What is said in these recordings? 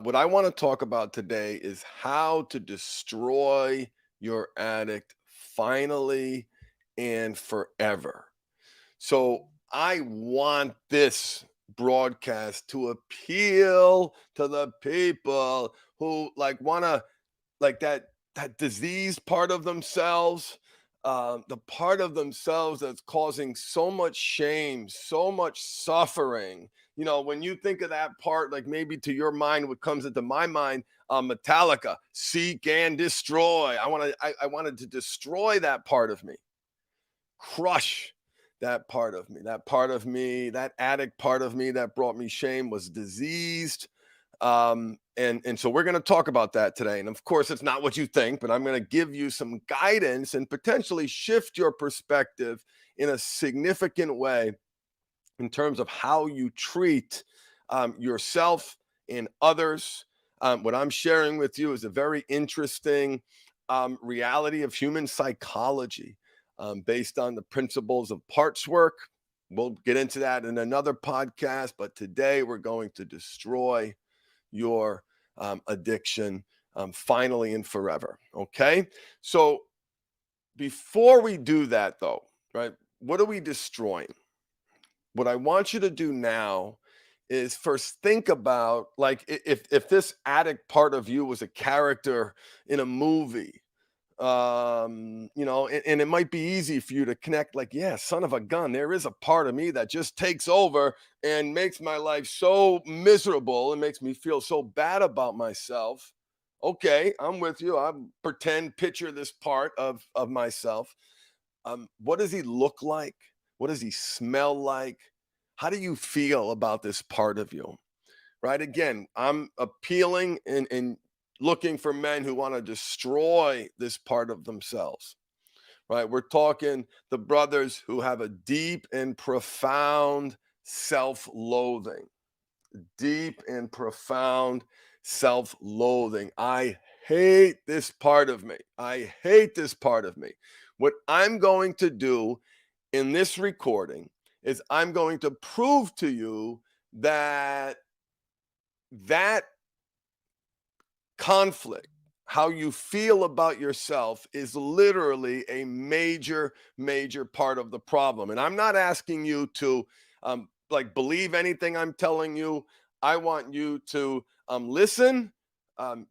What I want to talk about today is how to destroy your addict finally and forever. So I want this broadcast to appeal to the people who want to that disease part of themselves, the part of themselves that's causing so much shame, so much suffering. When you think of that part, like maybe to your mind, what comes into my mind, Metallica, seek and destroy. I wanted to destroy that part of me, crush that part of me, that addict part of me that brought me shame was diseased. And so we're going to talk about that today. And of course, it's not what you think, but I'm going to give you some guidance and potentially shift your perspective in a significant way in terms of how you treat yourself and others. What I'm sharing with you is a very interesting reality of human psychology based on the principles of parts work. We'll get into that in another podcast, but today we're going to destroy your addiction finally and forever. Okay. So before we do that, though, right, what are we destroying? What I want you to do now is first think about, like, if this addict part of you was a character in a movie, and it might be easy for you to connect, like, yeah, son of a gun, there is a part of me that just takes over and makes my life so miserable and makes me feel so bad about myself. Okay, I'm with you. I picture this part of myself. What does he look like? What does he smell like? How do you feel about this part of you? Right? Again, I'm appealing and looking for men who want to destroy this part of themselves. Right? We're talking the brothers who have a deep and profound self-loathing. Deep and profound self-loathing. I hate this part of me. I hate this part of me. What I'm going to do in this recording is I'm going to prove to you that that conflict, how you feel about yourself, is literally a major, major part of the problem. And I'm not asking you to believe anything I'm telling you. I want you to listen, um,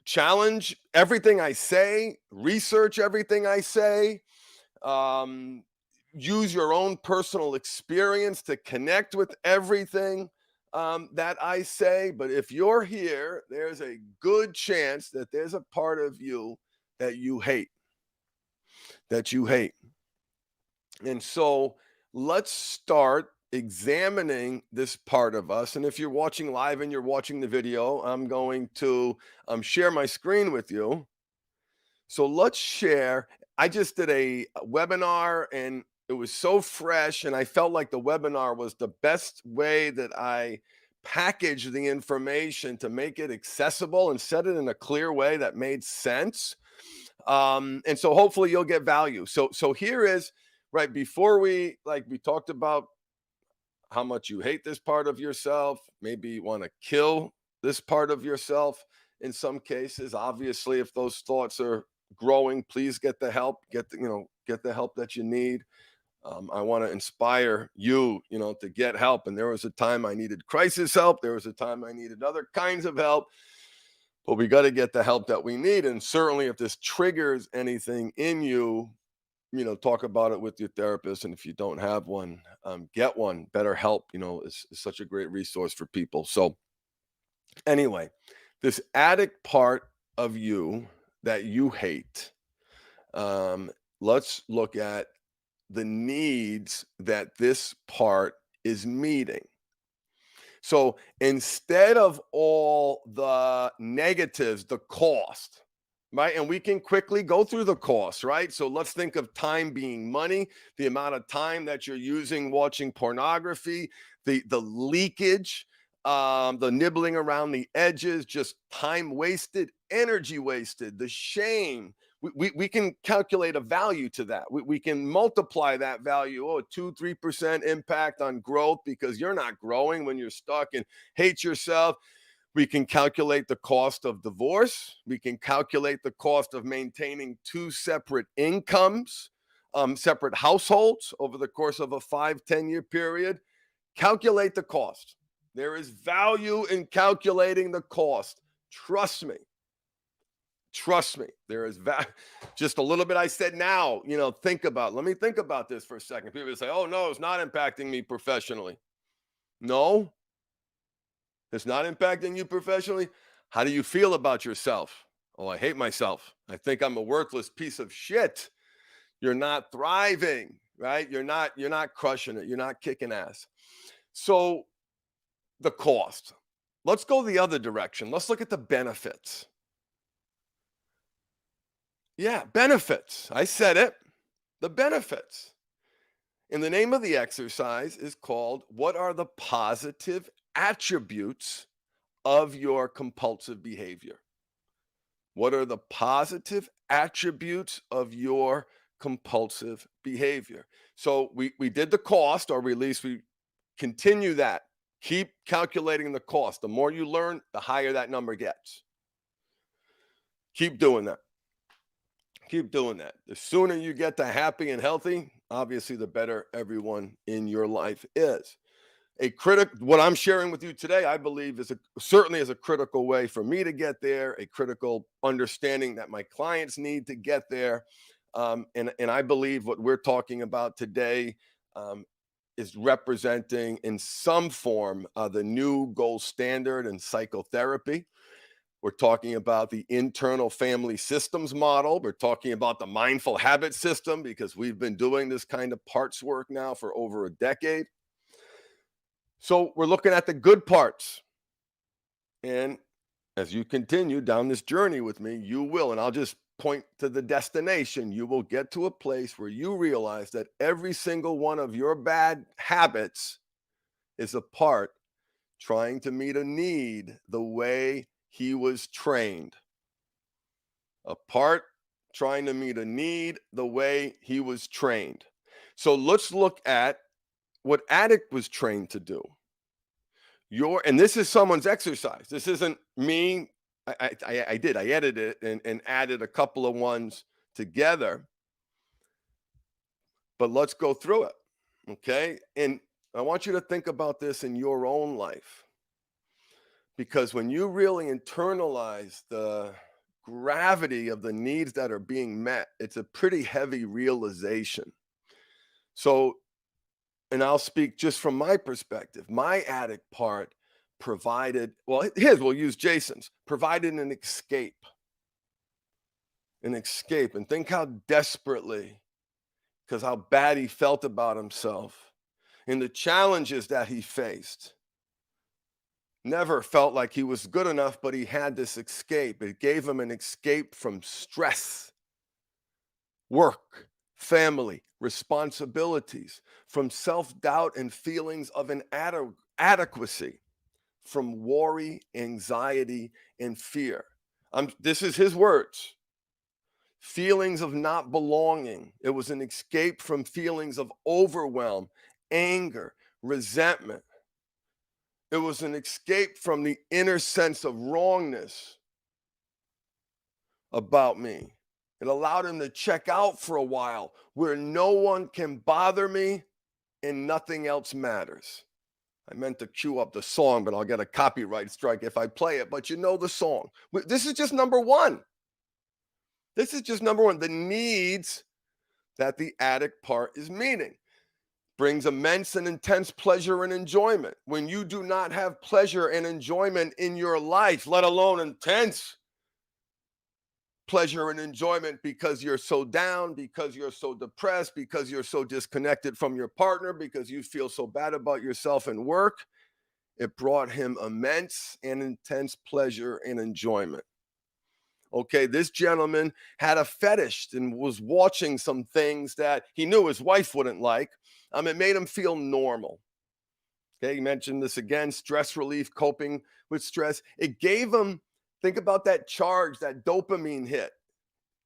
challenge everything I say, research everything I say, um, use your own personal experience to connect with everything that I say. But if you're here, there's a good chance that there's a part of you that you hate, that you hate. And so let's start examining this part of us. And if you're watching live and you're watching the video, I'm going to share my screen with you. So let's share. I just did a webinar and it was so fresh, and I felt like the webinar was the best way that I packaged the information to make it accessible and set it in a clear way that made sense. And so hopefully you'll get value. So here is, right before we talked about how much you hate this part of yourself, maybe you want to kill this part of yourself in some cases. Obviously, if those thoughts are growing, please get the help, get the help that you need. I want to inspire you, to get help. And there was a time I needed crisis help. There was a time I needed other kinds of help. But we got to get the help that we need. And certainly if this triggers anything in you, talk about it with your therapist. And if you don't have one, get one. BetterHelp, is such a great resource for people. So anyway, this addict part of you that you hate, let's look at the needs that this part is meeting. So instead of all the negatives, the cost, right? And we can quickly go through the cost, right? So let's think of time being money, the amount of time that you're using watching pornography, the leakage, the nibbling around the edges, just time wasted, energy wasted, the shame. We can calculate a value to that. We can multiply that value. 2-3% impact on growth because you're not growing when you're stuck and hate yourself. We can calculate the cost of divorce. We can calculate the cost of maintaining two separate incomes, separate households over the course of a 5-10 year period. Calculate the cost. There is value in calculating the cost. Trust me. Trust me. There is just a little bit I said now, let me think about this for a second. People say, oh, no, it's not impacting me professionally. No, it's not impacting you professionally. How do you feel about yourself? Oh, I hate myself. I think I'm a worthless piece of shit. You're not thriving, right? You're not crushing it. You're not kicking ass. So the cost. Let's go the other direction. Let's look at the benefits. Yeah, benefits. I said it. The benefits. And the name of the exercise is called, what are the positive attributes of your compulsive behavior? What are the positive attributes of your compulsive behavior? So we did the cost, or at least we continue that. Keep calculating the cost. The more you learn, the higher that number gets. Keep doing that. Keep doing that. The sooner you get to happy and healthy, obviously, the better everyone in your life is. What I'm sharing with you today, I believe, certainly is a critical way for me to get there, a critical understanding that my clients need to get there. And I believe what we're talking about today is representing in some form the new gold standard in psychotherapy. We're talking about the internal family systems model. We're talking about the mindful habit system, because we've been doing this kind of parts work now for over a decade. So we're looking at the good parts. And as you continue down this journey with me, you will, and I'll just point to the destination, you will get to a place where you realize that every single one of your bad habits is a part trying to meet a need the way he was trained. A part trying to meet a need the way he was trained. So let's look at what Addict was trained to do. And this is someone's exercise. This isn't me. I edited it and added a couple of ones together. But let's go through it. Okay. And I want you to think about this in your own life. Because when you really internalize the gravity of the needs that are being met, it's a pretty heavy realization. So, and I'll speak just from my perspective. My addict part provided, we'll use Jason's, provided an escape. An escape. And think how desperately, because how bad he felt about himself and the challenges that he faced. Never felt like he was good enough, but he had this escape. It gave him an escape from stress, work, family, responsibilities, from self-doubt and feelings of inadequacy, from worry, anxiety, and fear. This is his words. Feelings of not belonging. It was an escape from feelings of overwhelm, anger, resentment. It was an escape from the inner sense of wrongness about me. It allowed him to check out for a while where no one can bother me and nothing else matters. I meant to cue up the song, but I'll get a copyright strike if I play it. But you know the song. This is just number one. This is just number one. The needs that the addict part is meeting. Brings immense and intense pleasure and enjoyment. When you do not have pleasure and enjoyment in your life, let alone intense pleasure and enjoyment, because you're so down, because you're so depressed, because you're so disconnected from your partner, because you feel so bad about yourself and work, it brought him immense and intense pleasure and enjoyment. Okay, this gentleman had a fetish and was watching some things that he knew his wife wouldn't like. It made him feel normal. Okay, he mentioned this again, stress relief, coping with stress. It gave him, think about that charge, that dopamine hit,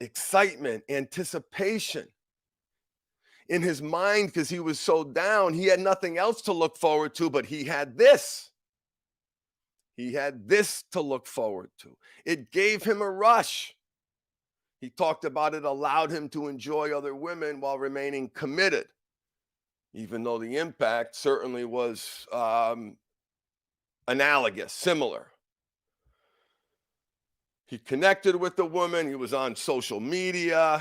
excitement, anticipation. In his mind, because he was so down, he had nothing else to look forward to, but he had this. He had this to look forward to. It gave him a rush. He talked about it allowed him to enjoy other women while remaining committed, even though the impact certainly was analogous, similar. He connected with the woman. He was on social media.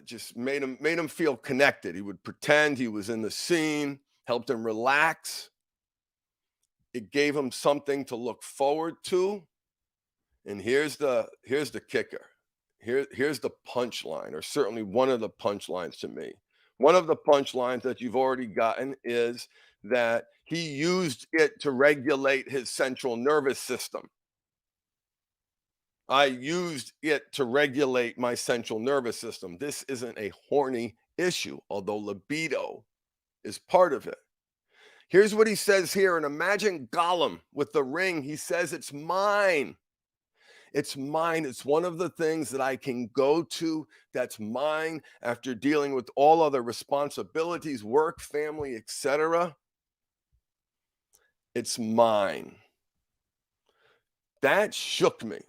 Just made him feel connected. He would pretend he was in the scene, helped him relax. It gave him something to look forward to. And here's the kicker. Here's the punchline, or certainly one of the punchlines to me. One of the punchlines that you've already gotten is that he used it to regulate his central nervous system. I used it to regulate my central nervous system. This isn't a horny issue, although libido is part of it. Here's what he says here, and imagine Gollum with the ring. He says, it's mine. It's mine. It's one of the things that I can go to that's mine after dealing with all other responsibilities, work, family, etc. It's mine. That shook me.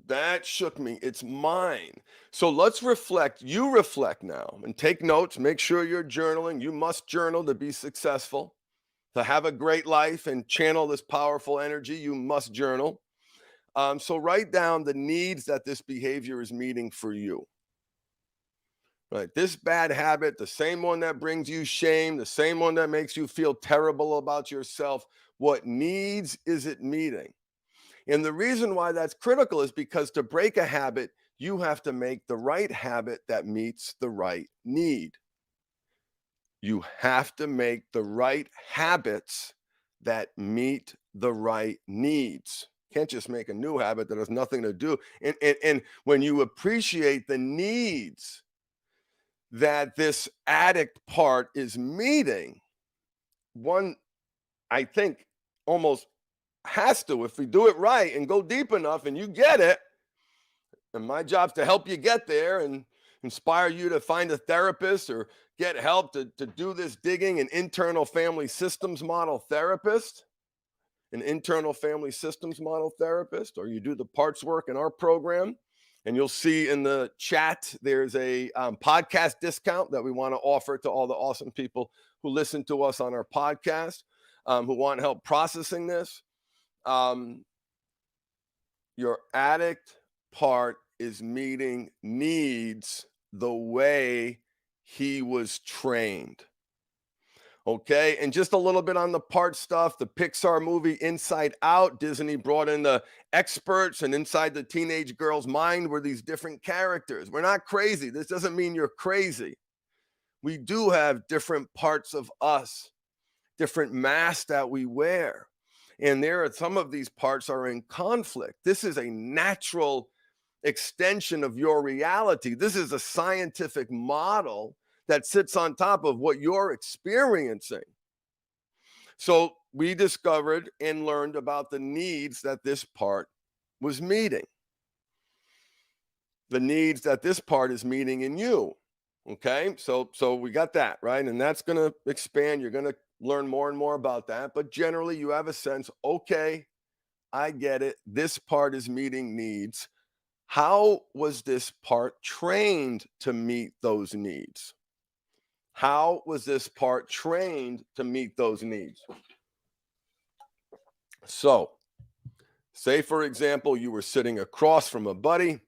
That shook me. It's mine. So let's reflect. You reflect now and take notes. Make sure you're journaling. You must journal to be successful. To have a great life and channel this powerful energy, you must journal. So write down the needs that this behavior is meeting for you. Right. This bad habit, the same one that brings you shame, the same one that makes you feel terrible about yourself, what needs is it meeting? And the reason why that's critical is because to break a habit, you have to make the right habit that meets the right need. You have to make the right habits that meet the right needs. Can't just make a new habit that has nothing to do. And when you appreciate the needs that this addict part is meeting, one, I think, almost has to, if we do it right and go deep enough and you get it, and my job's to help you get there and inspire you to find a therapist or get help to do this digging, an internal family systems model therapist, or you do the parts work in our program. And you'll see in the chat, there's a podcast discount that we want to offer to all the awesome people who listen to us on our podcast, who want help processing this. Your addict part is meeting needs the way he was trained. Okay, and just a little bit on the part stuff. The Pixar movie Inside Out, Disney brought in the experts, and inside the teenage girl's mind were these different characters. We're not crazy. This doesn't mean you're crazy. We do have different parts of us, different masks that we wear. And there are some of these parts are in conflict. This is a natural extension of your reality. This is a scientific model that sits on top of what you're experiencing. So we discovered and learned about the needs that this part was meeting. The needs that this part is meeting in you. Okay, so we got that, right? And that's going to expand. You're going to learn more and more about that. But generally, you have a sense, okay, I get it. This part is meeting needs. How was this part trained to meet those needs? How was this part trained to meet those needs? So, say, for example, you were sitting across from a buddy.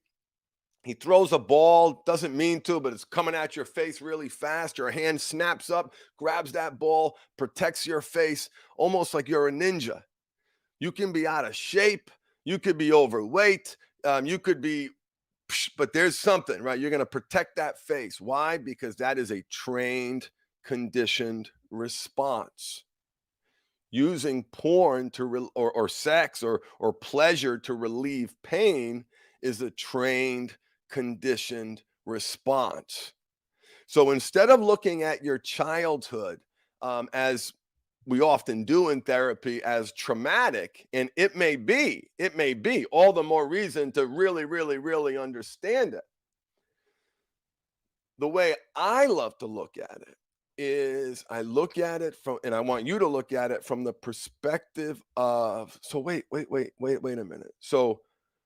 He throws a ball, doesn't mean to, but it's coming at your face really fast. Your hand snaps up, grabs that ball, protects your face, almost like you're a ninja. You can be out of shape. You could be overweight. You could be, but there's something, right? You're going to protect that face. Why? Because that is a trained, conditioned response. Using porn to or sex or pleasure to relieve pain is a trained, conditioned response. So instead of looking at your childhood as we often do in therapy as traumatic, and it may be all the more reason to really, really, really understand it. The way I love to look at it is I look at it from, and I want you to look at it from the perspective of, so wait a minute. So,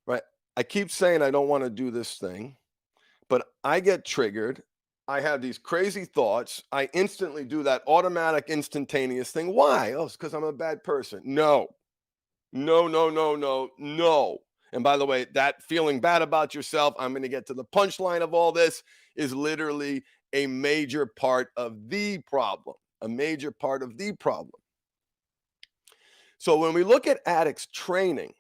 right, I keep saying I don't want to do this thing, but I get triggered. I have these crazy thoughts. I instantly do that automatic, instantaneous thing. Why? Oh, it's because I'm a bad person. No, no, no, no, no, no. And by the way, that feeling bad about yourself, I'm going to get to the punchline of all this, is literally a major part of the problem. A major part of the problem. So when we look at addicts training,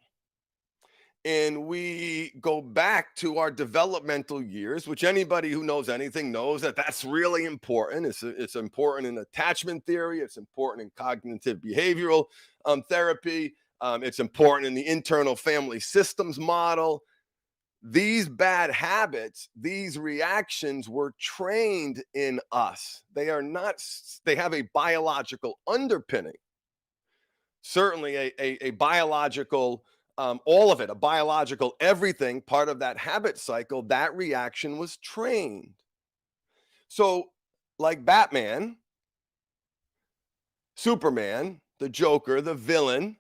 and we go back to our developmental years, which anybody who knows anything knows that that's really important. It's important in attachment theory. It's important in cognitive behavioral therapy. It's important in the internal family systems model. These bad habits, these reactions were trained in us. They are not, they have a biological underpinning, certainly a biological, all of it, a biological everything, part of that habit cycle. That reaction was trained. So, like Batman, Superman, the Joker, the villain,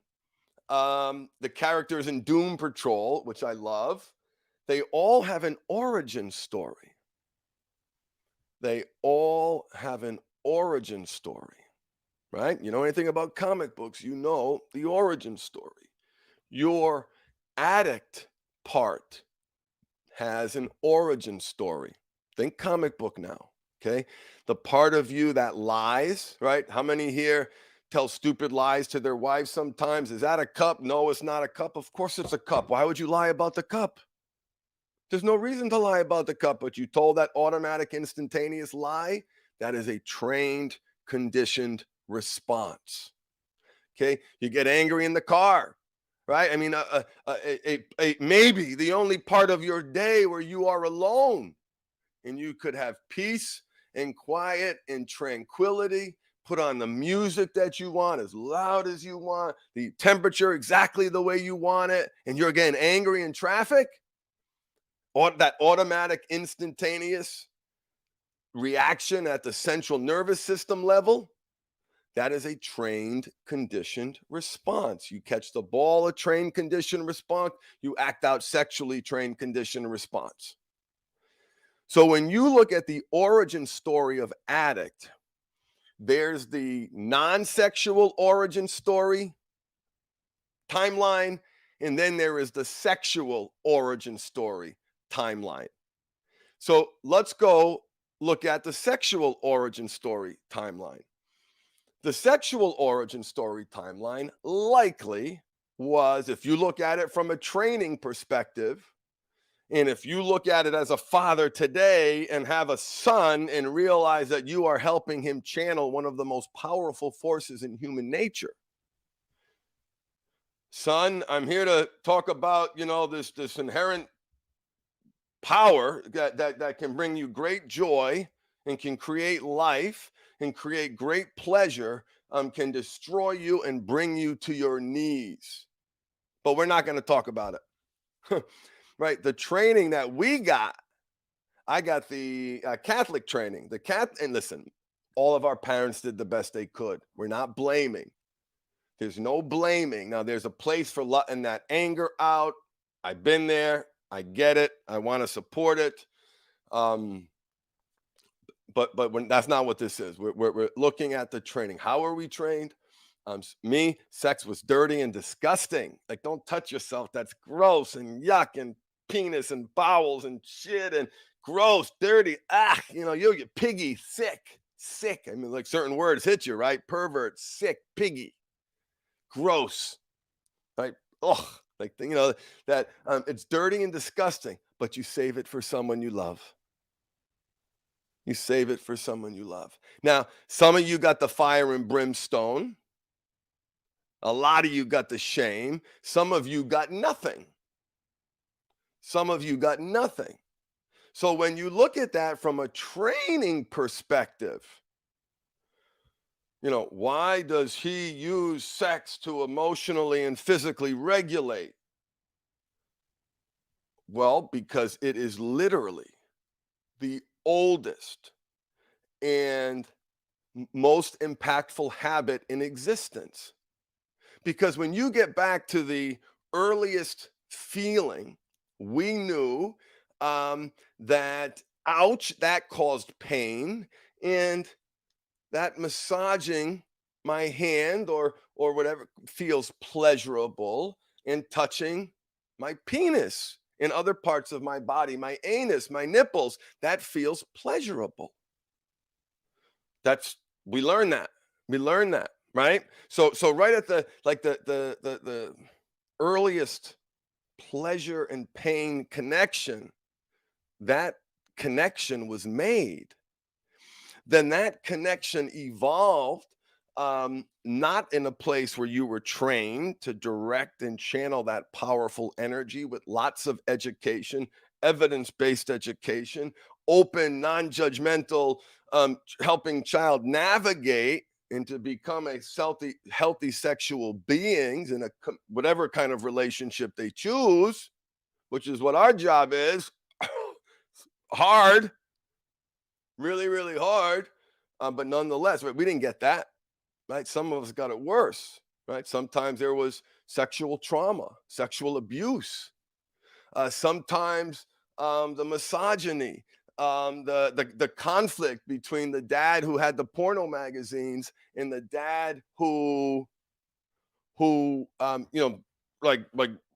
the characters in Doom Patrol, which I love, they all have an origin story. They all have an origin story, right? You know anything about comic books, you know the origin story. Your addict part has an origin story. Think comic book now, okay? The part of you that lies, right? How many here tell stupid lies to their wives sometimes? Is that a cup? No, it's not a cup. Of course it's a cup. Why would you lie about the cup? There's no reason to lie about the cup, but you told that automatic, instantaneous lie. That is a trained, conditioned response. Okay. You get angry in the car, right? I mean, maybe the only part of your day where you are alone and you could have peace and quiet and tranquility. Put on the music that you want as loud as you want, the temperature exactly the way you want it, and you're getting angry in traffic. Or that automatic, instantaneous reaction at the central nervous system level, that is a trained, conditioned response. You catch the ball, a trained, conditioned response. You act out sexually, trained, conditioned response. So when you look at the origin story of addict, there's the non-sexual origin story timeline, and then there is the sexual origin story timeline. So let's go look at the sexual origin story timeline. The sexual origin story timeline likely was, if you look at it from a training perspective, and if you look at it as a father today and have a son and realize that you are helping him channel one of the most powerful forces in human nature. Son, I'm here to talk about, this inherent power that can bring you great joy and can create life and create great pleasure, can destroy you and bring you to your knees. But we're not going to talk about it. Right? The training that we got, I got the Catholic training. And listen, all of our parents did the best they could. We're not blaming. There's no blaming. Now, there's a place for letting that anger out. I've been there. I get it. I want to support it. But when that's not what this is. We're looking at the training. How are we trained? Sex was dirty and disgusting. Like, don't touch yourself. That's gross and yuck and penis and bowels and shit and gross, dirty. You're piggy, sick. I mean, like, certain words hit you, right? Pervert, sick, piggy, gross, right? Ugh, like, that it's dirty and disgusting, but you save it for someone you love. You save it for someone you love. Now, some of you got the fire and brimstone. A lot of you got the shame. Some of you got nothing. Some of you got nothing. So when you look at that from a training perspective, why does he use sex to emotionally and physically regulate? Well, because it is literally the oldest and most impactful habit in existence. Because when you get back to the earliest feeling, we knew that, ouch, that caused pain, and that massaging my hand or whatever feels pleasurable, and touching my penis and other parts of my body, my anus, my nipples, that feels pleasurable. That's we learn that. We learn that, right? So right at the like the earliest pleasure and pain connection, that connection was made. Then that connection evolved, not in a place where you were trained to direct and channel that powerful energy with lots of education, evidence based education, open, non judgmental, helping child navigate and to become a healthy sexual beings in whatever kind of relationship they choose, which is what our job is. Hard, really, really hard. But nonetheless, right, we didn't get that, right? Some of us got it worse, right? Sometimes there was sexual trauma, sexual abuse. Sometimes the misogyny, the conflict between the dad who had the porno magazines and the dad who like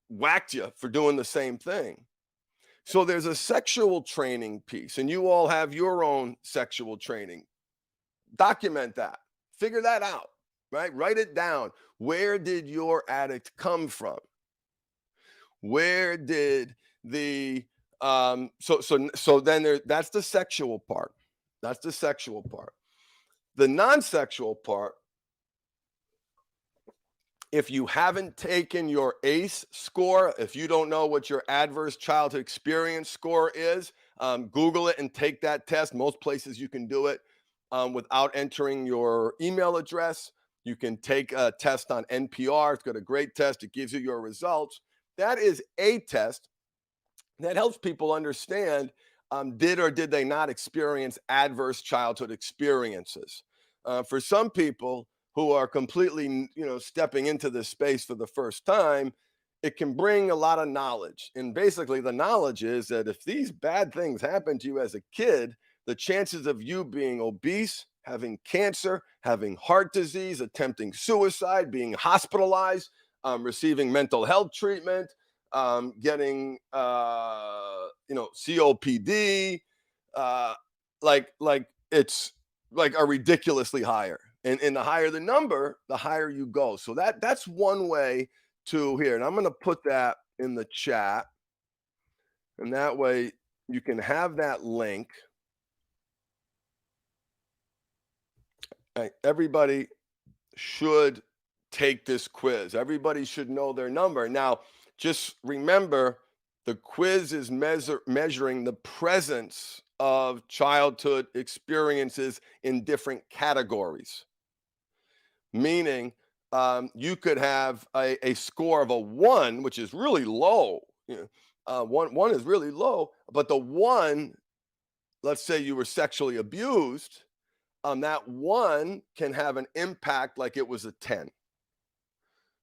whacked you for doing the same thing. So there's a sexual training piece, and you all have your own sexual training. Document that. Figure that out, right? Write it down. Where did your addict come from? Where did the so then that's the sexual part. That's the sexual part. The non-sexual part, if you haven't taken your ACE score, if you don't know what your adverse childhood experience score is, Google it and take that test. Most places you can do it without entering your email address. You can take a test on NPR. It's got a great test. It gives you your results. That is a test that helps people understand, did or did they not experience adverse childhood experiences. For some people who are completely, stepping into this space for the first time, it can bring a lot of knowledge. And basically, the knowledge is that if these bad things happen to you as a kid, the chances of you being obese, having cancer, having heart disease, attempting suicide, being hospitalized, receiving mental health treatment, getting COPD, like it's like are ridiculously higher. And the higher the number, the higher you go. So that's one way to here. And I'm going to put that in the chat, and that way you can have that link. Everybody should take this quiz. Everybody should know their number. Now, just remember the quiz is measuring the presence of childhood experiences in different categories. Meaning, you could have a score of a 1, which is really low. One is really low, but the 1, let's say you were sexually abused, that 1 can have an impact like it was a 10.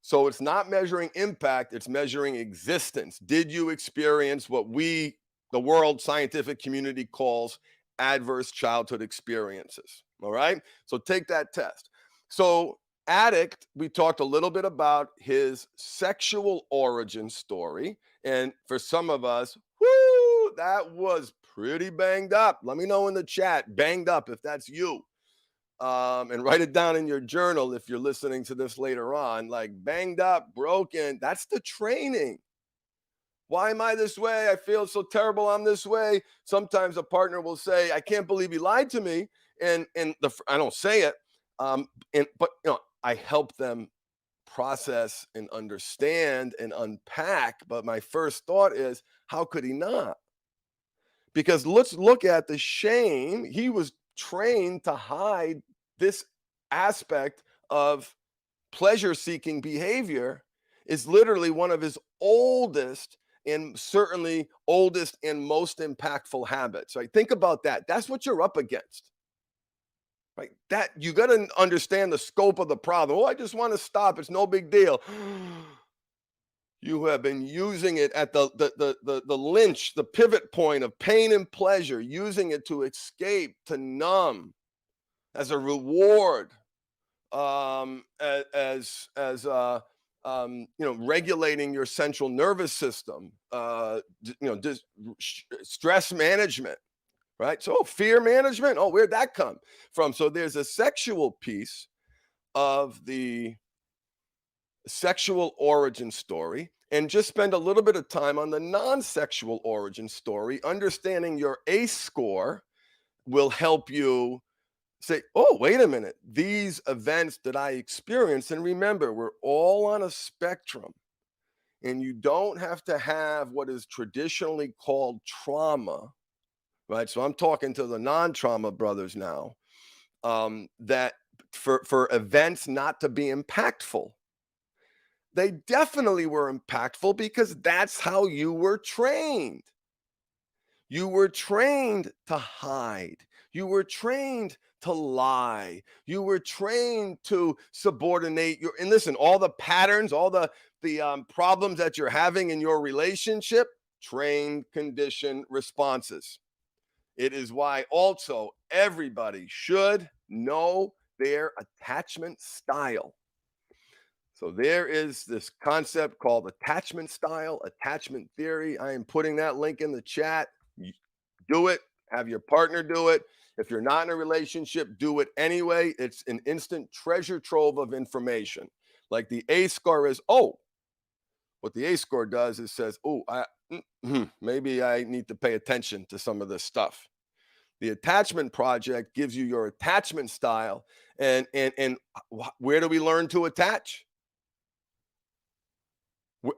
So it's not measuring impact, it's measuring existence. Did you experience what the world scientific community calls adverse childhood experiences? All right. So take that test. So, Addict, we talked a little bit about his sexual origin story. And for some of us, whoo, that was pretty banged up. Let me know in the chat, banged up, if that's you. And write it down in your journal if you're listening to this later on. Like banged up, broken, that's the training. Why am I this way? I feel so terrible. I'm this way. Sometimes a partner will say, I can't believe he lied to me. And I don't say it. But I help them process and understand and unpack. But my first thought is, how could he not? Because let's look at the shame. He was trained to hide this aspect of pleasure seeking behavior, is literally one of his oldest and certainly oldest and most impactful habits, right? Think about that. That's what you're up against. right? That you got to understand the scope of the problem. Oh, I just want to stop. It's no big deal. You have been using it at the lynch, the pivot point of pain and pleasure, using it to escape, to numb, as a reward, regulating your central nervous system, stress management, right? So fear management. Oh, where'd that come from? So there's a sexual piece of the sexual origin story, and just spend a little bit of time on the non-sexual origin story. Understanding your ACE score will help you say, oh, wait a minute, these events that I experienced, and remember, we're all on a spectrum, and you don't have to have what is traditionally called trauma, right? So I'm talking to the non-trauma brothers now, that for events not to be impactful. They definitely were impactful because that's how you were trained. You were trained to hide. You were trained to lie. You were trained to subordinate your, and listen, all the patterns, all the problems that you're having in your relationship, trained condition responses. It is why also everybody should know their attachment style. So there is this concept called attachment style, attachment theory. I am putting that link in the chat. Do it, have your partner do it. If you're not in a relationship, do it anyway. It's an instant treasure trove of information. Like the A score is, oh, what the A score does is says, oh, maybe I need to pay attention to some of this stuff. The attachment project gives you your attachment style. And where do we learn to attach?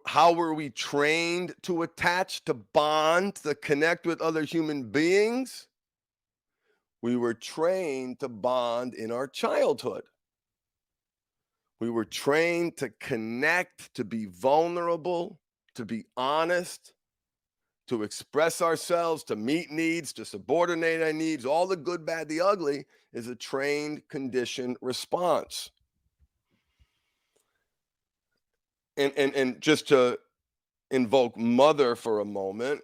How were we trained to attach, to bond, to connect with other human beings? We were trained to bond in our childhood. We were trained to connect, to be vulnerable, to be honest, to express ourselves, to meet needs, to subordinate our needs. All the good, bad, the ugly is a trained, conditioned response. And just to invoke mother for a moment,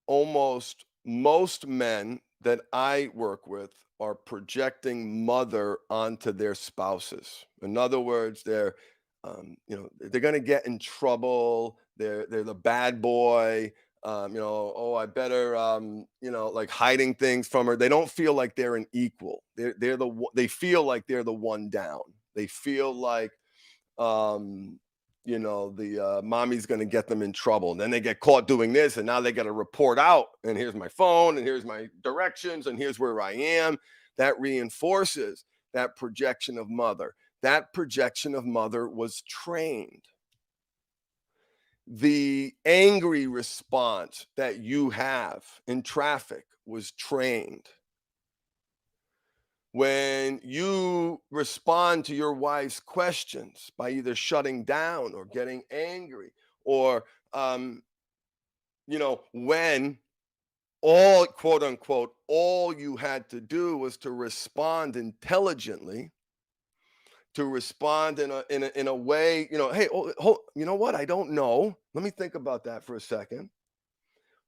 almost most men that I work with are projecting mother onto their spouses. In other words, they're going to get in trouble. They're the bad boy. Oh, I better, like hiding things from her. They don't feel like they're an equal. They feel like they're the one down. They feel like, the mommy's going to get them in trouble, and then they get caught doing this, and now they got to report out, and here's my phone, and here's my directions, and here's where I am. That reinforces that projection of mother. That projection of mother was trained. The angry response that you have in traffic was trained. When you respond to your wife's questions by either shutting down or getting angry, or when all, quote unquote, all you had to do was to respond intelligently, to respond in a way, hey, you know what, I don't know, let me think about that for a second.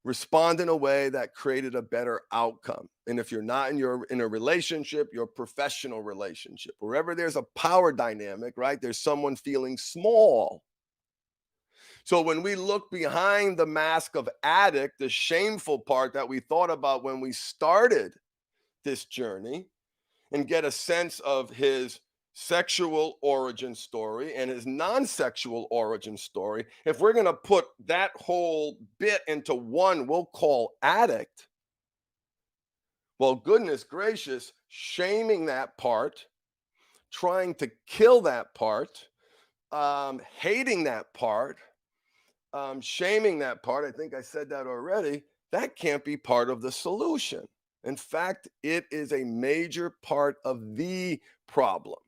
Respond in a way that created a better outcome. And if you're not in a relationship, your professional relationship, wherever there's a power dynamic, right, there's someone feeling small. So when we look behind the mask of addict, the shameful part that we thought about when we started this journey, and get a sense of his sexual origin story and his non-sexual origin story, if we're going to put that whole bit into one we'll call addict, well, goodness gracious, shaming that part, trying to kill that part, hating that part, shaming that part, I think I said that already, that can't be part of the solution. In fact, it is a major part of the problem.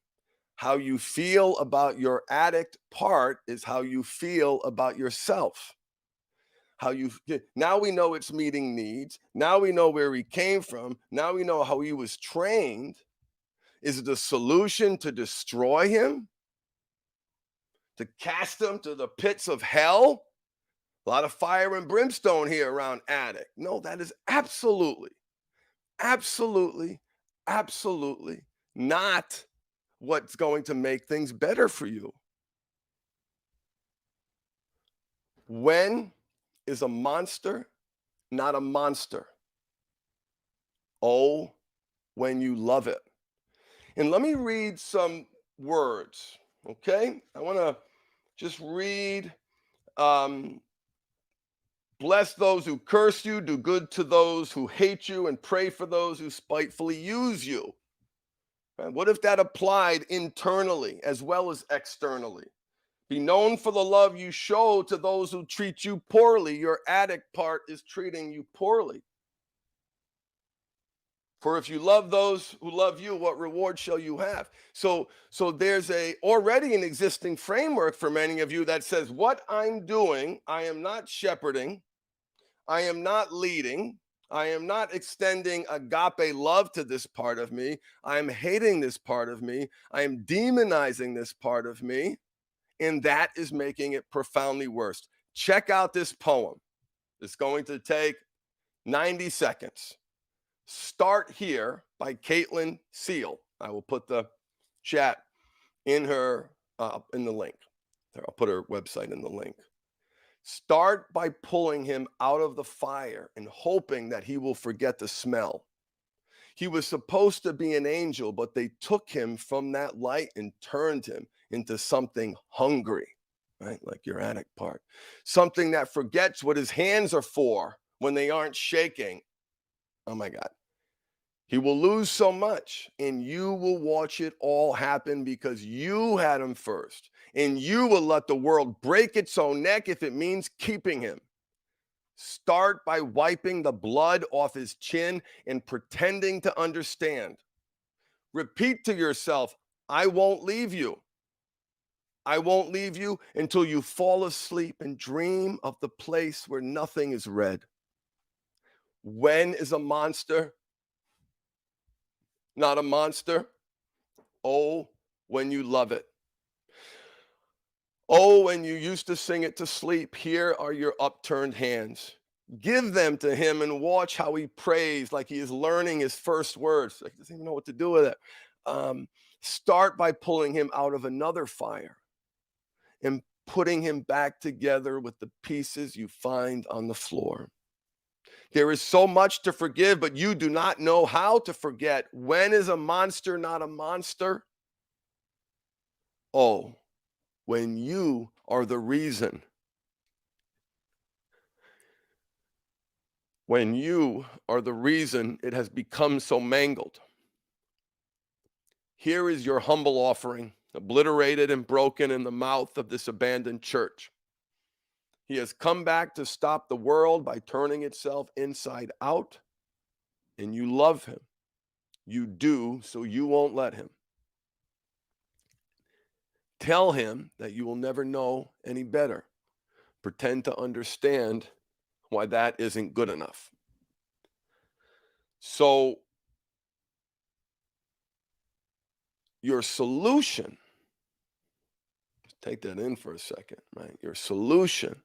How you feel about your addict part is how you feel about yourself. now we know it's meeting needs. Now we know where he came from. Now we know how he was trained. Is it a solution to destroy him? To cast him to the pits of hell? A lot of fire and brimstone here around Addict. No, that is absolutely, absolutely, absolutely not what's going to make things better for you. When is a monster not a monster? Oh, when you love it. And let me read some words, okay? I want to just read. Bless those who curse you, do good to those who hate you, and pray for those who spitefully use you. Right? What if that applied internally as well as externally? Be known for the love you show to those who treat you poorly. Your addict part is treating you poorly. For if you love those who love you, what reward shall you have? So there's already an existing framework for many of you that says, what I'm doing, I am not shepherding, I am not leading, I am not extending agape love to this part of me. I am hating this part of me. I am demonizing this part of me. And that is making it profoundly worse. Check out this poem. It's going to take 90 seconds. Start Here by Caitlin Seal. I will put the chat in her in the link. There, I'll put her website in the link. Start by pulling him out of the fire and hoping that he will forget the smell. He was supposed to be an angel, but they took him from that light and turned him into something hungry, right? Like your addict part. Something that forgets what his hands are for when they aren't shaking. Oh my God. He will lose so much, and you will watch it all happen because you had him first. And you will let the world break its own neck if it means keeping him. Start by wiping the blood off his chin and pretending to understand. Repeat to yourself, I won't leave you. I won't leave you until you fall asleep and dream of the place where nothing is red. When is a monster not a monster? Oh, when you love it. Oh, when you used to sing it to sleep, here are your upturned hands. Give them to him and watch how he prays like he is learning his first words. Like he doesn't even know what to do with it. Start by pulling him out of another fire and putting him back together with the pieces you find on the floor. There is so much to forgive, but you do not know how to forget. When is a monster not a monster? Oh, when you are the reason. When you are the reason it has become so mangled. Here is your humble offering, obliterated and broken in the mouth of this abandoned church. He has come back to stop the world by turning itself inside out, and you love him. You do, so you won't let him. Tell him that you will never know any better. Pretend to understand why that isn't good enough. So your solution, take that in for a second, right? Your solution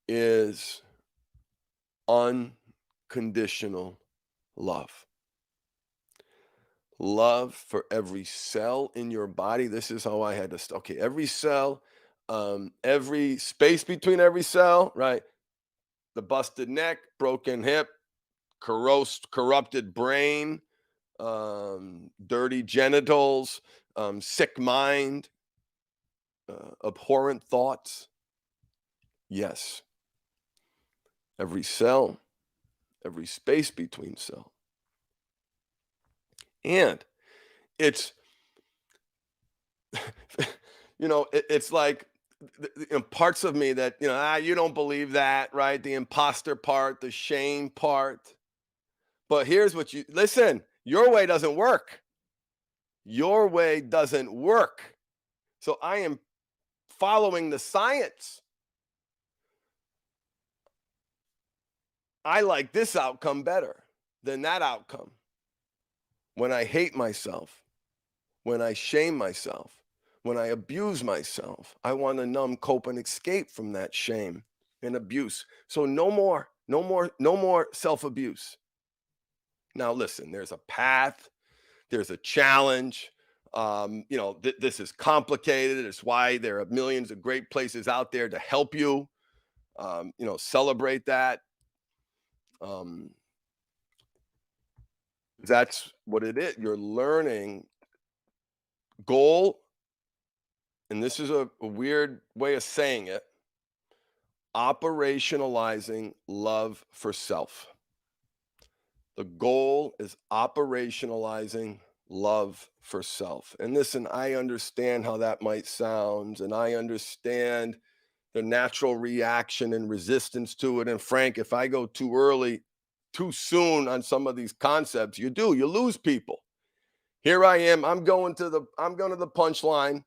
is unconditional love. Love for every cell in your body. This is how I had to, okay, every cell, every space between every cell, right? The busted neck, broken hip, corrupted brain, dirty genitals, sick mind, abhorrent thoughts. Yes. Every cell, every space between cell. And it's, it's like parts of me that, you don't believe that, right? The imposter part, the shame part. But here's what listen, your way doesn't work. Your way doesn't work. So I am following the science. I like this outcome better than that outcome. When I hate myself, when I shame myself, when I abuse myself, I want to numb, cope, and escape from that shame and abuse. So no more, no more, no more self-abuse. Now listen, there's a path, there's a challenge. This is complicated. It's why there are millions of great places out there to help you. Celebrate that. Um, that's what it is. You're learning goal, and this is a weird way of saying it, operationalizing love for self. The goal is operationalizing love for self. And listen, I understand how that might sound, and I understand the natural reaction and resistance to it. And Frank, if I go too early, too soon on some of these concepts, you lose people. Here I am. I'm going to the punchline.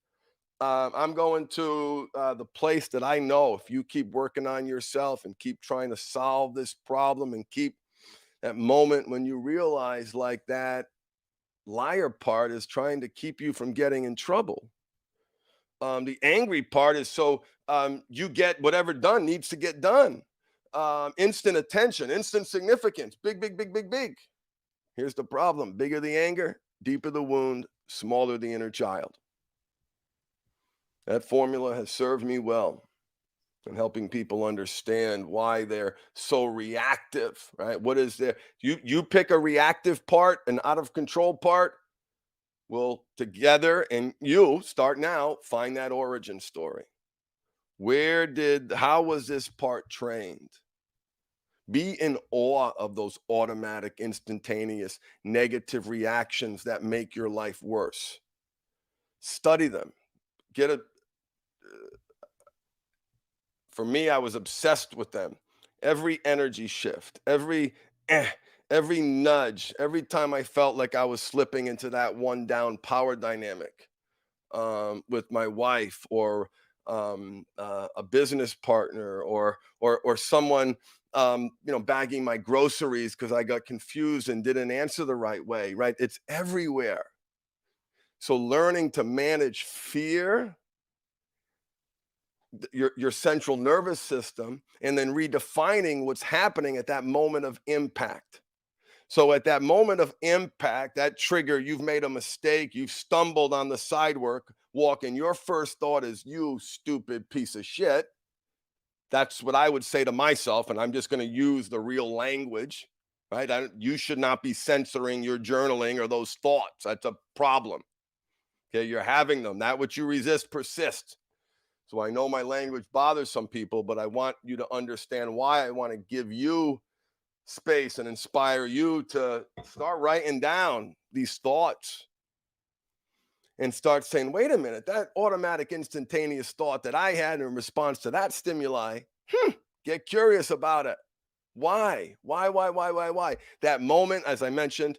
I'm going to the place that I know if you keep working on yourself and keep trying to solve this problem and keep that moment when you realize like that liar part is trying to keep you from getting in trouble. The angry part is so you get whatever done needs to get done. Instant attention, instant significance, big, big, big, big, big. Here's the problem: bigger the anger, deeper the wound, smaller the inner child. That formula has served me well in helping people understand why they're so reactive, right? What is there? You pick a reactive part, an out of control part. We'll together and you start now, find that origin story. How was this part trained? Be in awe of those automatic, instantaneous, negative reactions that make your life worse. Study them. Get a For me, I was obsessed with them. Every energy shift, every nudge, every time I felt like I was slipping into that one down power dynamic with my wife or a business partner or someone bagging my groceries because I got confused and didn't answer the right way. Right? It's everywhere. So learning to manage fear, your central nervous system, and then redefining what's happening at that moment of impact. So at that moment of impact, that trigger, you've made a mistake, you've stumbled on the sidewalk, and your first thought is, you stupid piece of shit. That's what I would say to myself, and I'm just going to use the real language, right? You should not be censoring your journaling or those thoughts. That's a problem. Okay, you're having them. That which you resist persists. So I know my language bothers some people, but I want you to understand why. I want to give you space and inspire you to start writing down these thoughts and start saying, wait a minute, that automatic instantaneous thought that I had in response to that stimuli, get curious about it. Why? Why? That moment, as I mentioned,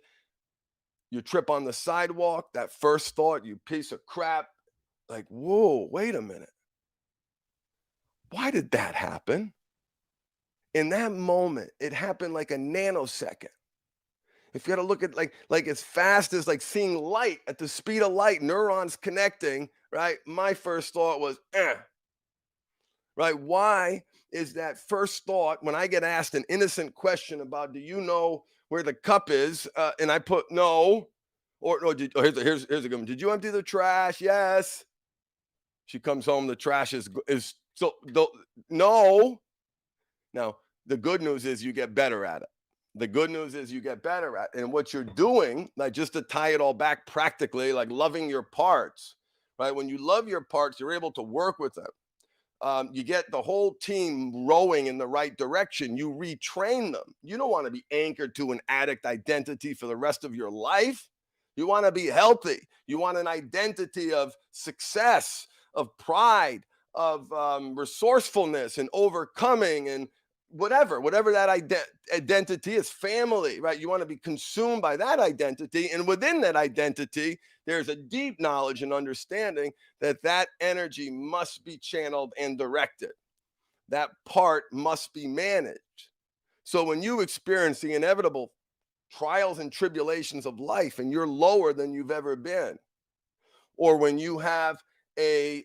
you trip on the sidewalk, that first thought, you piece of crap, like, whoa, wait a minute. Why did that happen? In that moment, it happened like a nanosecond. If you had to look at like as fast as like seeing light at the speed of light, neurons connecting, right? My first thought was, right? Why is that first thought when I get asked an innocent question about, do you know where the cup is? And I put no, or no, here's a good one. Did you empty the trash? Yes. She comes home, the trash is so no. Now, the good news is you get better at it. The good news is you get better at it. And what you're doing, like just to tie it all back practically, like loving your parts, right? When you love your parts, you're able to work with them. You get the whole team rowing in the right direction. You retrain them. You don't want to be anchored to an addict identity for the rest of your life. You want to be healthy. You want an identity of success, of pride, of resourcefulness and overcoming and whatever that identity is, family, right? You want to be consumed by that identity. And within that identity, there's a deep knowledge and understanding that that energy must be channeled and directed. That part must be managed. So when you experience the inevitable trials and tribulations of life and you're lower than you've ever been, or when you have a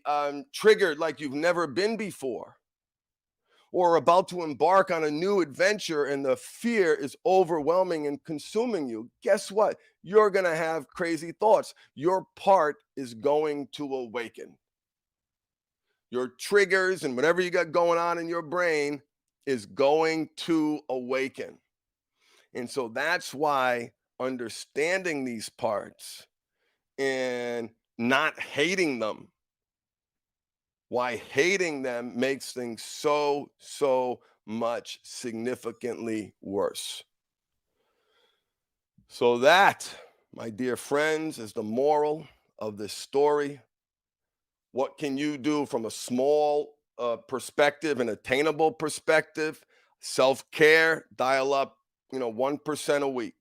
triggered like you've never been before, or about to embark on a new adventure and the fear is overwhelming and consuming you, guess what? You're going to have crazy thoughts. Your part is going to awaken. Your triggers and whatever you got going on in your brain is going to awaken. And so that's why understanding these parts and not hating them, why hating them makes things so much significantly worse. So that, my dear friends, is the moral of this story. What can you do from a small perspective, an attainable perspective? Self-care, dial up, 1% a week.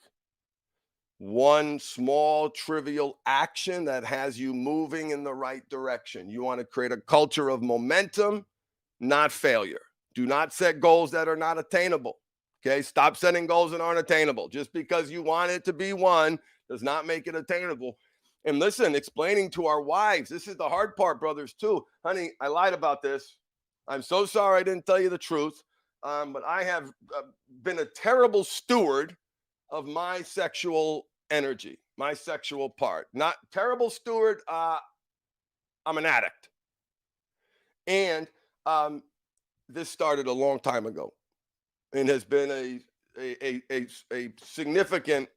One small trivial action that has you moving in the right direction. You want to create a culture of momentum, not failure. Do not set goals that are not attainable. Okay, stop setting goals that aren't attainable. Just because you want it to be one does not make it attainable. And listen, explaining to our wives, this is the hard part, brothers, too. Honey, I lied about this. I'm so sorry I didn't tell you the truth. But I have been a terrible steward of my sexual energy, my sexual part. Not terrible steward. I'm an addict. And this started a long time ago and has been a significant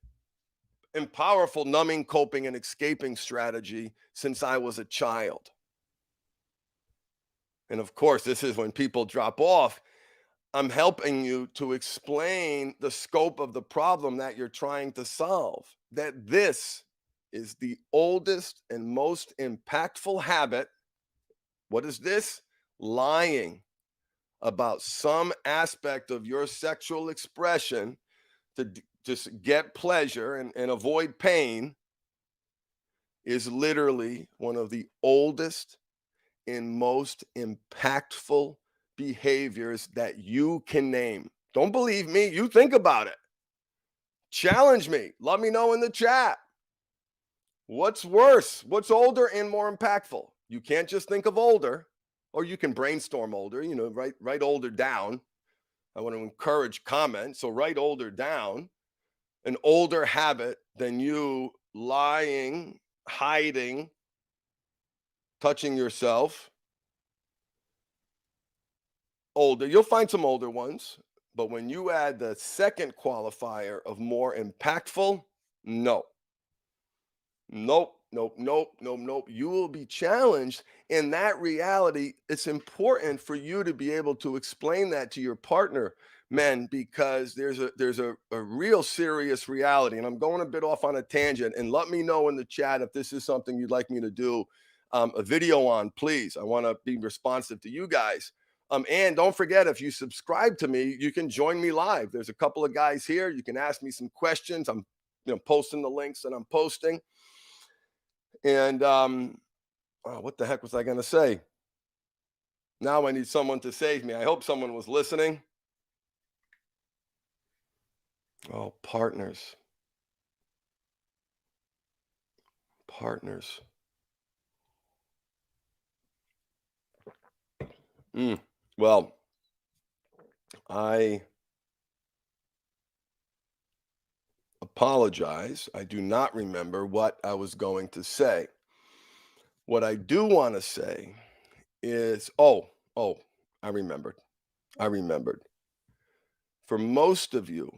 and powerful numbing, coping, and escaping strategy since I was a child. And of course, this is when people drop off. I'm helping you to explain the scope of the problem that you're trying to solve. That this is the oldest and most impactful habit. What is this? Lying about some aspect of your sexual expression to just get pleasure and avoid pain is literally one of the oldest and most impactful behaviors that you can name. Don't believe me? You think about it. Challenge me. Let me know in the chat. What's worse? What's older and more impactful? You can't just think of older, or you can brainstorm older, write older down. I want to encourage comment. So write older down. An older habit than you lying, hiding, touching yourself. Older, you'll find some older ones, but when you add the second qualifier of more impactful, no. Nope, nope, nope, nope, nope. You will be challenged in that reality. It's important for you to be able to explain that to your partner, men, because there's a real serious reality. And I'm going a bit off on a tangent. And let me know in the chat if this is something you'd like me to do a video on, please. I want to be responsive to you guys. And don't forget, if you subscribe to me, you can join me live. There's a couple of guys here. You can ask me some questions. I'm posting the links that I'm posting. And what the heck was I going to say? Now I need someone to save me. I hope someone was listening. Oh, partners. Partners. Well, I apologize. I do not remember what I was going to say. What I do want to say is, I remembered. I remembered. For most of you,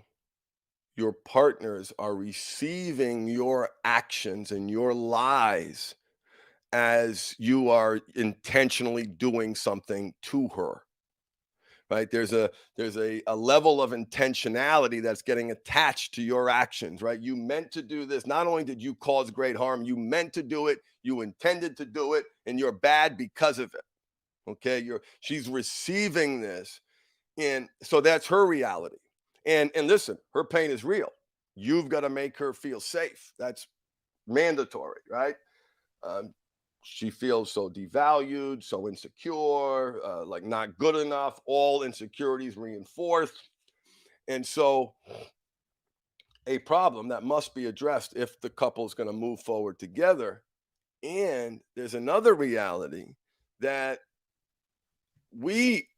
your partners are receiving your actions and your lies as you are intentionally doing something to her. Right? There's a level of intentionality that's getting attached to your actions, right? You meant to do this. Not only did you cause great harm, you meant to do it, you intended to do it, and you're bad because of it. Okay, she's receiving this, and so that's her reality. And listen, her pain is real. You've got to make her feel safe. That's mandatory, right? Um, she feels so devalued, so insecure, like not good enough. All insecurities reinforced, And so a problem that must be addressed if the couple is going to move forward together. And there's another reality that we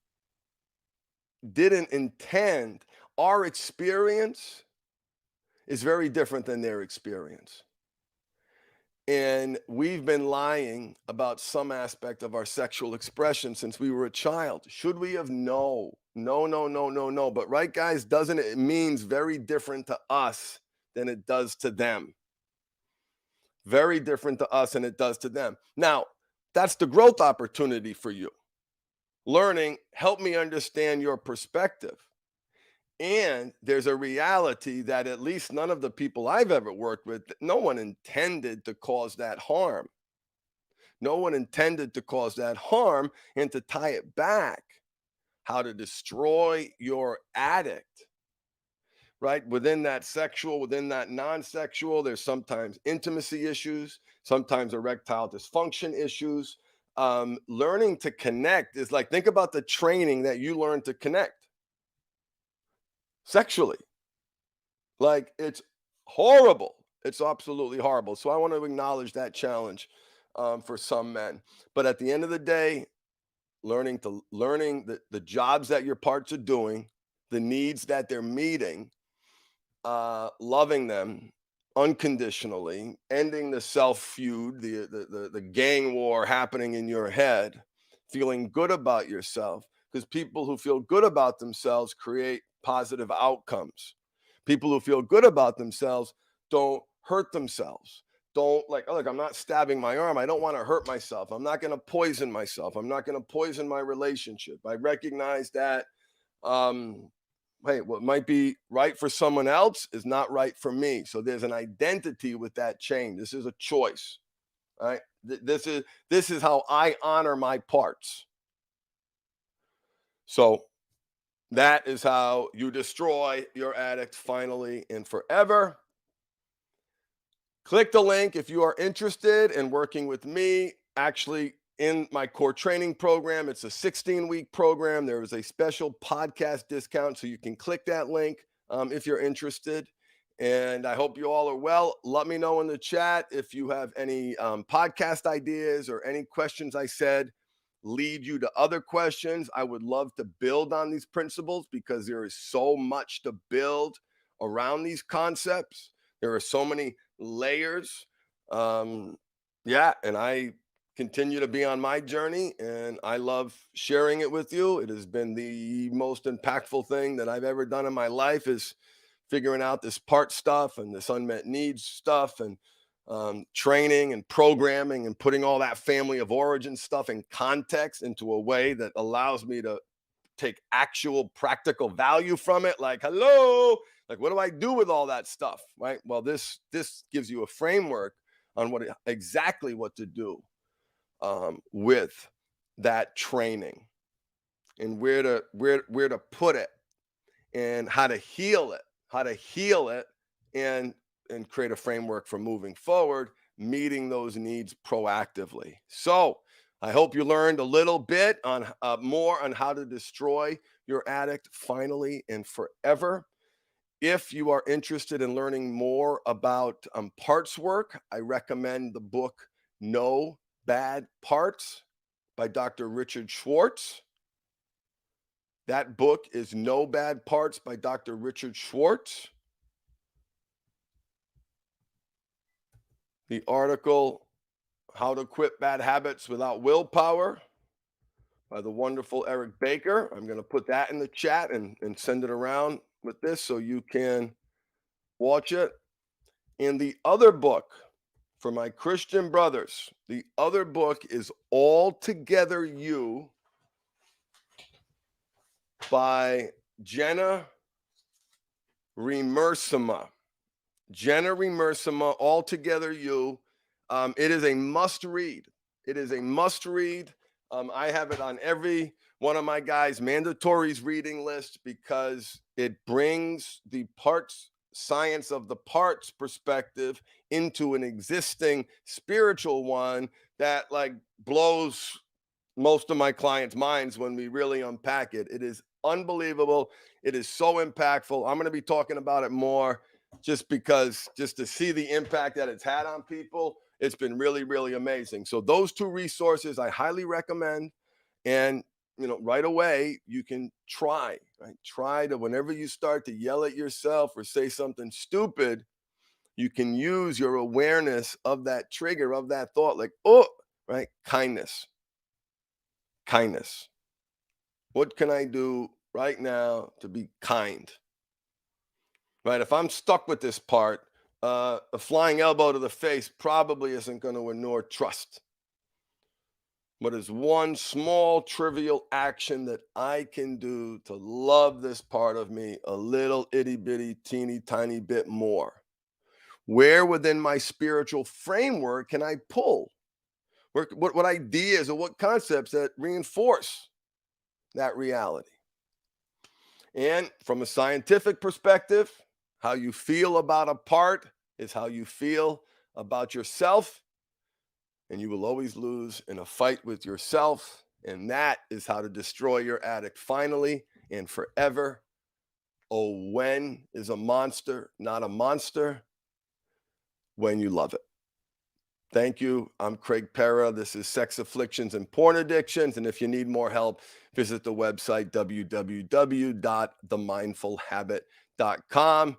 didn't intend. Our experience is very different than their experience. And we've been lying about some aspect of our sexual expression since we were a child. Should we have? No, no, no, no, no, no. But right, guys, doesn't it means very different to us than it does to them? Very different to us than it does to them. Now, that's the growth opportunity for you. Learning, help me understand your perspective. And there's a reality that at least none of the people I've ever worked with, no one intended to cause that harm. No one intended to cause that harm. And to tie it back, how to destroy your addict, right? Within that sexual, within that non sexual, there's sometimes intimacy issues, sometimes erectile dysfunction issues. Learning to connect is like, think about the training that you learn to connect sexually. Like, it's horrible. It's absolutely horrible. So I want to acknowledge that challenge for some men. But at the end of the day, learning the jobs that your parts are doing, the needs that they're meeting, loving them unconditionally, ending the self feud, the gang war happening in your head, feeling good about yourself. Because people who feel good about themselves create positive outcomes. People who feel good about themselves don't hurt themselves. Don't like, oh, look, I'm not stabbing my arm. I don't want to hurt myself. I'm not going to poison myself. I'm not going to poison my relationship. I recognize that hey, what might be right for someone else is not right for me. So there's an identity with that change. This is a choice. Right? This is how I honor my parts. So that is how you destroy your addict finally and forever. Click the link if you are interested in working with me. Actually, in my core training program, it's a 16-week program. There is a special podcast discount, so you can click that link if you're interested. And I hope you all are well. Let me know in the chat if you have any podcast ideas or any questions I said lead you to other questions. I would love to build on these principles because there is so much to build around these concepts. There are so many layers. Yeah, and I continue to be on my journey and I love sharing it with you. It has been the most impactful thing that I've ever done in my life is figuring out this part stuff and this unmet needs stuff and training and programming and putting all that family of origin stuff in context into a way that allows me to take actual practical value from it. Like, hello, like, what do I do with all that stuff? Right. Well, this gives you a framework on exactly what to do with that training and where to put it and how to heal it and create a framework for moving forward, meeting those needs proactively. So I hope you learned a little bit on more on how to destroy your addict finally and forever. If you are interested in learning more about parts work, I recommend the book No Bad Parts by Dr. Richard Schwartz. That book is No Bad Parts by Dr. Richard Schwartz. The article, How to Quit Bad Habits Without Willpower by the wonderful Eric Baker. I'm going to put that in the chat and send it around with this so you can watch it. And the other book for my Christian brothers, the other book is Altogether You by Jenna Remersima. Jenna Remersima, Altogether You. It is a must read. It is a must read. I have it on every one of my guys' mandatories reading list because it brings the parts science of the parts perspective into an existing spiritual one that like blows most of my clients' minds when we really unpack it. It is unbelievable. It is so impactful. I'm going to be talking about it more just because, just to see the impact that it's had on people, it's been really, really amazing. So, those two resources I highly recommend. And, right away, you can try, right? Try to, whenever you start to yell at yourself or say something stupid, you can use your awareness of that trigger, of that thought, like, oh, right? Kindness. What can I do right now to be kind? Right? If I'm stuck with this part, a flying elbow to the face probably isn't going to inure trust. But is one small trivial action that I can do to love this part of me a little itty bitty teeny tiny bit more? Where within my spiritual framework can I pull? What ideas or what concepts that reinforce that reality? And from a scientific perspective, how you feel about a part is how you feel about yourself. And you will always lose in a fight with yourself. And that is how to destroy your addict finally and forever. Oh, when is a monster not a monster? When you love it. Thank you. I'm Craig Pera. This is Sex Afflictions and Porn Addictions. And if you need more help, visit the website www.themindfulhabit.com.